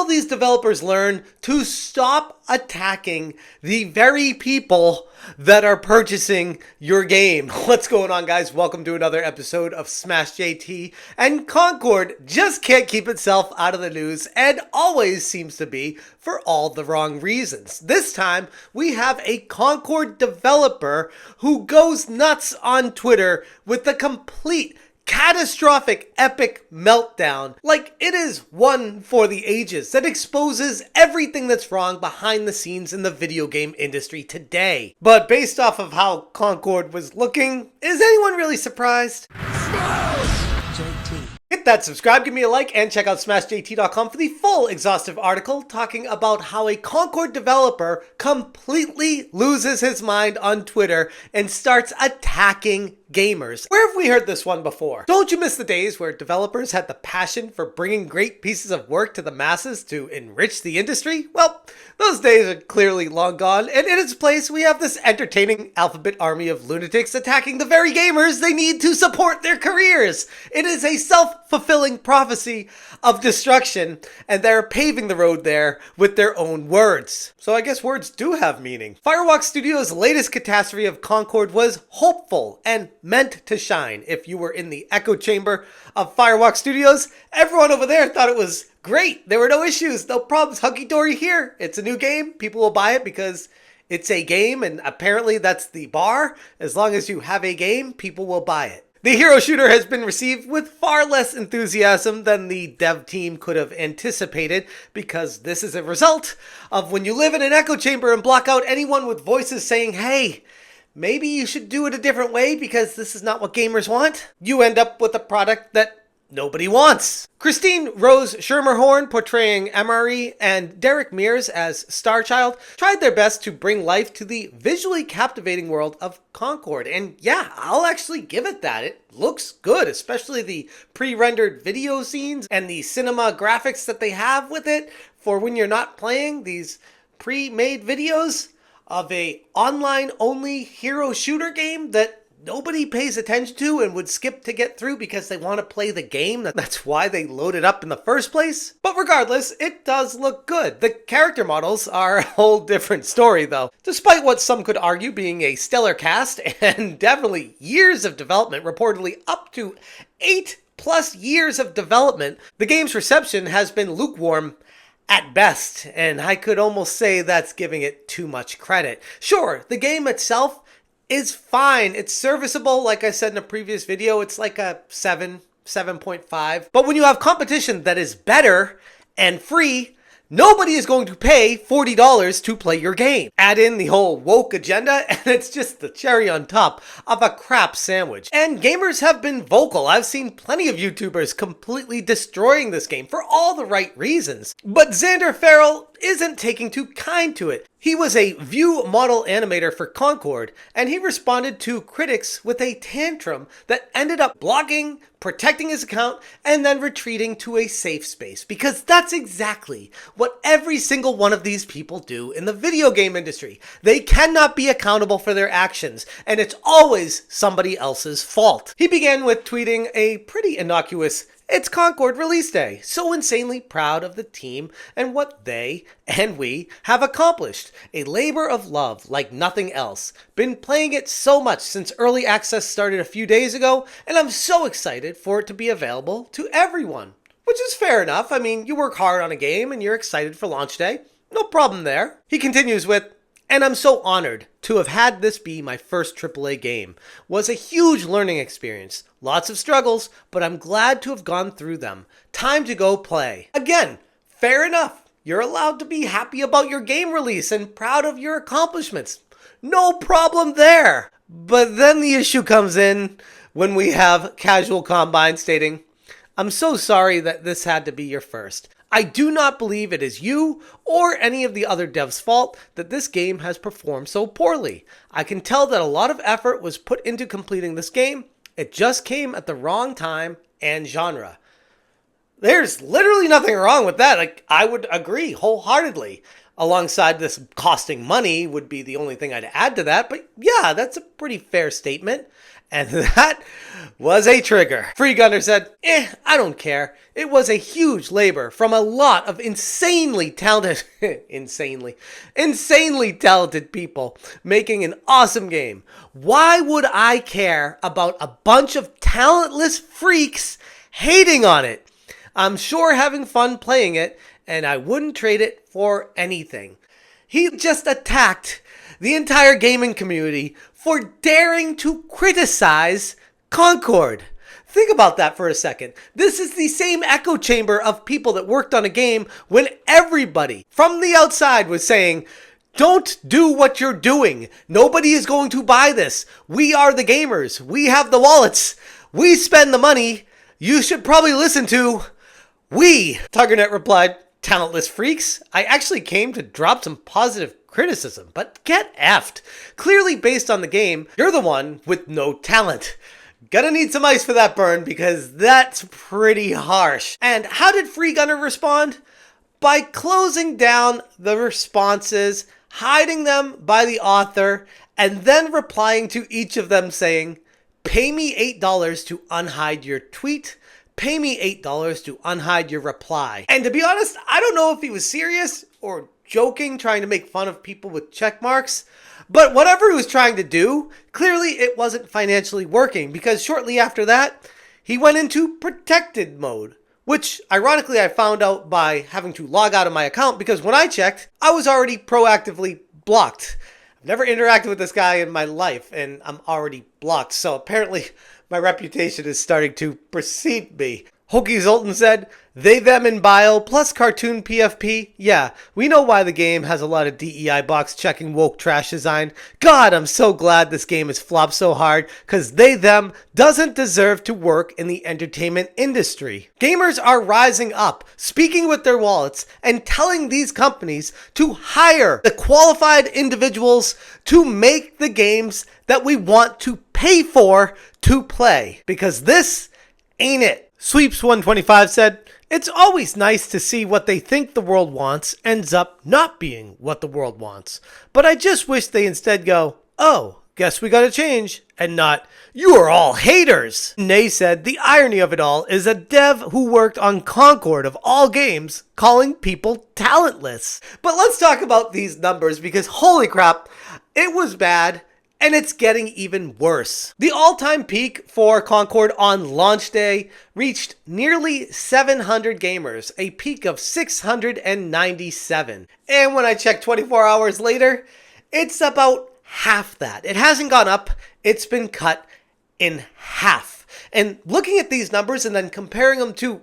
will these developers learn to stop attacking the very people that are purchasing your game? What's going on, guys? Welcome to another episode of Smash JT. And Concord just can't keep itself out of the news and always seems to be for all the wrong reasons. This time, we have a Concord developer who goes nuts on Twitter with the complete catastrophic epic meltdown, like it is one for the ages, that exposes everything that's wrong behind the scenes in the video game industry today. But based off of how Concord was looking, is anyone really surprised? Hit that subscribe, give me a like, and check out smashjt.com for the full exhaustive article talking about how a Concord developer completely loses his mind on Twitter and starts attacking gamers. Where have we heard this one before? Don't you miss the days where developers had the passion for bringing great pieces of work to the masses to enrich the industry? Well, those days are clearly long gone, and in its place we have this entertaining alphabet army of lunatics attacking the very gamers they need to support their careers. It is a self-fulfilling prophecy of destruction, and they're paving the road there with their own words. So I guess words do have meaning. Firewalk Studios' latest catastrophe of Concord was hopeful and meant to shine. If you were in the echo chamber of Firewalk Studios, everyone over there thought it was great. There were no issues, no problems, hunky-dory here. It's a new game. People will buy it because it's a game, and apparently that's the bar. As long as you have a game, people will buy it. The hero shooter has been received with far less enthusiasm than the dev team could have anticipated, because this is a result of when you live in an echo chamber and block out anyone with voices saying, hey, maybe you should do it a different way because this is not what gamers want. You end up with a product that nobody wants. Christine Rose Schermerhorn portraying MRE and Derek Mears as Starchild tried their best to bring life to the visually captivating world of Concord. And yeah, I'll actually give it that. It looks good, especially the pre-rendered video scenes and the cinema graphics that they have with it for when you're not playing these pre-made videos of a online-only hero shooter game that nobody pays attention to and would skip to get through because they want to play the game. That's why they load it up in the first place. But regardless, it does look good. The character models are a whole different story though. Despite what some could argue being a stellar cast and definitely years of development, reportedly up to 8+ years of development, the game's reception has been lukewarm at best, and I could almost say that's giving it too much credit. Sure, the game itself is fine. It's serviceable. Like I said in a previous video, it's like a 7.5. But when you have competition that is better and free, nobody is going to pay $40 to play your game. Add in the whole woke agenda, and it's just the cherry on top of a crap sandwich. And gamers have been vocal. I've seen plenty of YouTubers completely destroying this game for all the right reasons. But Xander Farrell isn't taking too kind to it. He was a view model animator for Concord, and he responded to critics with a tantrum that ended up blocking, protecting his account, and then retreating to a safe space. Because that's exactly what every single one of these people do in the video game industry. They cannot be accountable for their actions, and it's always somebody else's fault. He began with tweeting a pretty innocuous "It's Concord release day. So insanely proud of the team and what they and we have accomplished. A labor of love like nothing else. Been playing it so much since early access started a few days ago, and I'm so excited for it to be available to everyone." Which is fair enough. I mean, you work hard on a game and you're excited for launch day. No problem there. He continues with, "And I'm so honored to have had this be my first AAA game. Was a huge learning experience. Lots of struggles, but I'm glad to have gone through them. Time to go play." Again, fair enough. You're allowed to be happy about your game release and proud of your accomplishments. No problem there. But then the issue comes in when we have Casual Combine stating, "I'm so sorry that this had to be your first. I do not believe it is you or any of the other devs' fault that this game has performed so poorly. I can tell that a lot of effort was put into completing this game. It just came at the wrong time and genre." There's literally nothing wrong with that. Like, I would agree wholeheartedly. Alongside this costing money would be the only thing I'd add to that. But yeah, that's a pretty fair statement. And that was a trigger. Free Gunner said, I don't care. It was a huge labor from a lot of insanely talented people making an awesome game. Why would I care about a bunch of talentless freaks hating on it? I'm sure having fun playing it, and I wouldn't trade it for anything. He just attacked the entire gaming community for daring to criticize Concord. Think about that for a second. This is the same echo chamber of people that worked on a game when everybody from the outside was saying, don't do what you're doing. Nobody is going to buy this. We are the gamers. We have the wallets. We spend the money. You should probably listen to we. Tuggernet replied, talentless freaks. I actually came to drop some positive criticism, but get effed. Clearly based on the game, you're the one with no talent. Gonna need some ice for that burn because that's pretty harsh. And how did Free Gunner respond? By closing down the responses, hiding them by the author, and then replying to each of them saying, pay me $8 to unhide your tweet. Pay me $8 to unhide your reply. And to be honest, I don't know if he was serious or joking, trying to make fun of people with check marks. But whatever he was trying to do, clearly it wasn't financially working, because shortly after that, he went into protected mode, which ironically I found out by having to log out of my account, because when I checked, I was already proactively blocked. I've never interacted with this guy in my life, and I'm already blocked, so apparently my reputation is starting to precede me. Hokey Zoltan said, they, them in bio, plus cartoon PFP. Yeah, we know why the game has a lot of DEI box checking woke trash design. God, I'm so glad this game has flopped so hard, because they, them doesn't deserve to work in the entertainment industry. Gamers are rising up, speaking with their wallets, and telling these companies to hire the qualified individuals to make the games that we want to pay for to play. Because this ain't it. Sweeps125 said, it's always nice to see what they think the world wants ends up not being what the world wants. But I just wish they instead go, oh, guess we gotta change, and not, you are all haters. Nay said, the irony of it all is a dev who worked on Concord of all games calling people talentless. But let's talk about these numbers, because holy crap, it was bad. And it's getting even worse. The all-time peak for Concord on launch day reached nearly 700 gamers, a peak of 697. And when I checked 24 hours later, it's about half that. It hasn't gone up, it's been cut in half. And looking at these numbers and then comparing them to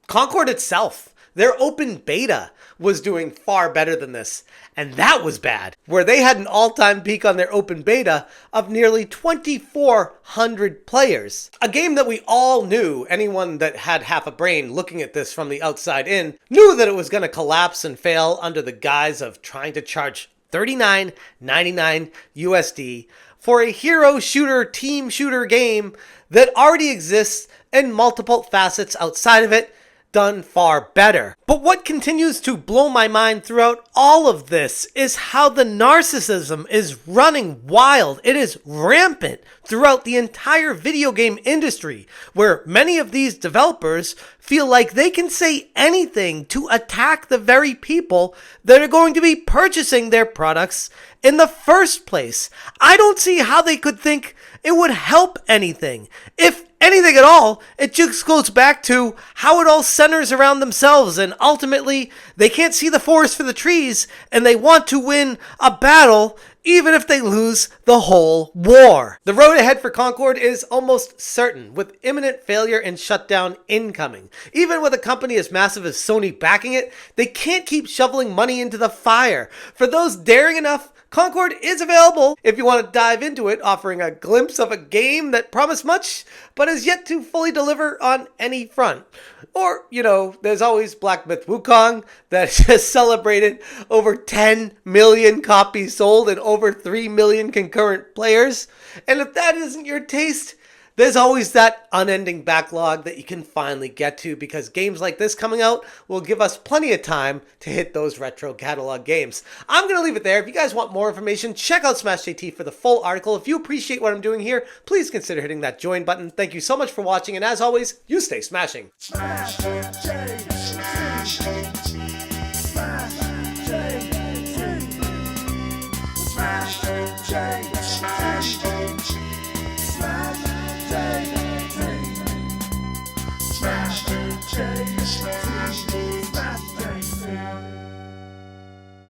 Concord itself, their open beta was doing far better than this. And that was bad, where they had an all-time peak on their open beta of nearly 2,400 players. A game that we all knew, anyone that had half a brain looking at this from the outside in, knew that it was going to collapse and fail under the guise of trying to charge $39.99 USD for a hero shooter, team shooter game that already exists and multiple facets outside of it, done far better. But what continues to blow my mind throughout all of this is how the narcissism is running wild. It is rampant throughout the entire video game industry, where many of these developers feel like they can say anything to attack the very people that are going to be purchasing their products in the first place. I don't see how they could think it would help anything. If anything at all, it just goes back to how it all centers around themselves, and ultimately they can't see the forest for the trees, and they want to win a battle even if they lose the whole war. The road ahead for Concord is almost certain, with imminent failure and shutdown incoming. Even with a company as massive as Sony backing it, they can't keep shoveling money into the fire. For those daring enough, Concord is available if you want to dive into it, offering a glimpse of a game that promised much, but has yet to fully deliver on any front. Or, there's always Black Myth Wukong that just celebrated over 10 million copies sold and over 3 million concurrent players. And if that isn't your taste, There's always that unending backlog that you can finally get to because games like this coming out will give us plenty of time to hit those retro catalog games. I'm going to leave it there. If you guys want more information, check out Smash JT for the full article. If you appreciate what I'm doing here, please consider hitting that join button. Thank you so much for watching, and as always, you stay smashing. Smash JT.